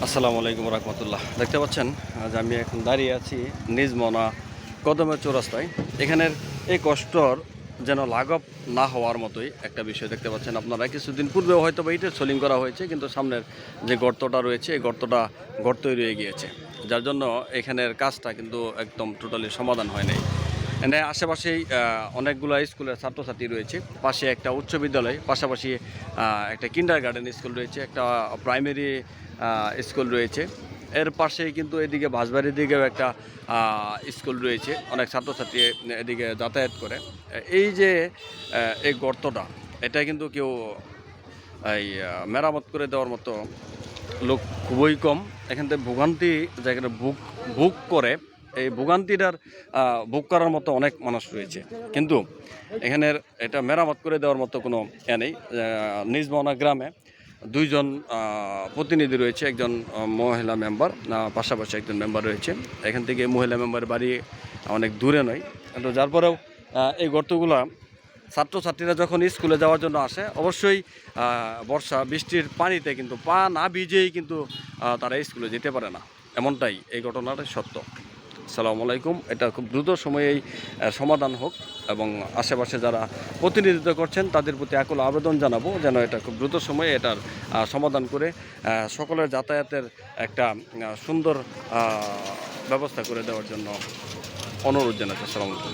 আসসালামু আলাইকুম রহমতুল্লাহ। দেখতে পাচ্ছেন আজ আমি এখন দাঁড়িয়ে আছি নিজমনা কদমের চৌরাস্তায়। এখানের এই কষ্টর যেন লাঘব না হওয়ার মতোই একটা বিষয় দেখতে পাচ্ছেন আপনারা। কিছুদিন পূর্বেও হয়তো বা ইটের সোলিং করা হয়েছে, কিন্তু সামনের যে গর্তটা রয়েছে এই গর্তই রয়ে গিয়েছে, যার জন্য এখানের কাজটা কিন্তু একদম টোটালি সমাধান হয় নাই। এখানে আশেপাশেই অনেকগুলো স্কুলের ছাত্রছাত্রী রয়েছে, পাশে একটা উচ্চ বিদ্যালয়, পাশাপাশি একটা কিন্ডার গার্ডেন স্কুল রয়েছে, একটা প্রাইমারি স্কুল রয়েছে। এর পাশেই কিন্তু এদিকে বাঁশবাড়ির দিকেও একটা স্কুল রয়েছে, অনেক ছাত্রছাত্রী এদিকে যাতায়াত করে। এই যে এই গর্তটা, এটা কিন্তু কেউ এই মেরামত করে দেওয়ার মতো লোক খুবই কম। এখান থেকে ভোগান্তি জায়গাটা বুক করে, এই ভোগান্তিটার বুক করার মতো অনেক মানুষ রয়েছে, কিন্তু এখানের এটা মেরামত করে দেওয়ার মতো কোনো নেই। নিজমনা গ্রামে দুইজন প্রতিনিধি রয়েছে, একজন মহিলা মেম্বার, পাশাপাশি একজন মেম্বার রয়েছে। এখান থেকে মহিলা মেম্বার বাড়ি অনেক দূরে নয়, কিন্তু যার পরেও এই গর্তগুলা ছাত্রছাত্রীরা যখন স্কুলে যাওয়ার জন্য আসে, অবশ্যই বর্ষা বৃষ্টির পানিতে কিন্তু পা না ভিজেই কিন্তু তারা স্কুলে যেতে পারে না, এমনটাই এই ঘটনাটা সত্য। আসসালামু আলাইকুম। এটা খুব দ্রুত সময়েই সমাধান হোক, এবং আশেপাশে যারা প্রতিনিধিত্ব করছেন তাদের প্রতি আকুল আবেদন জানাবো যেন এটা খুব দ্রুত সময়ে এটার সমাধান করে সকলের যাতায়াতের একটা সুন্দর ব্যবস্থা করে দেওয়ার জন্য অনুরোধ জানাচ্ছি। আসসালামু আলাইকুম।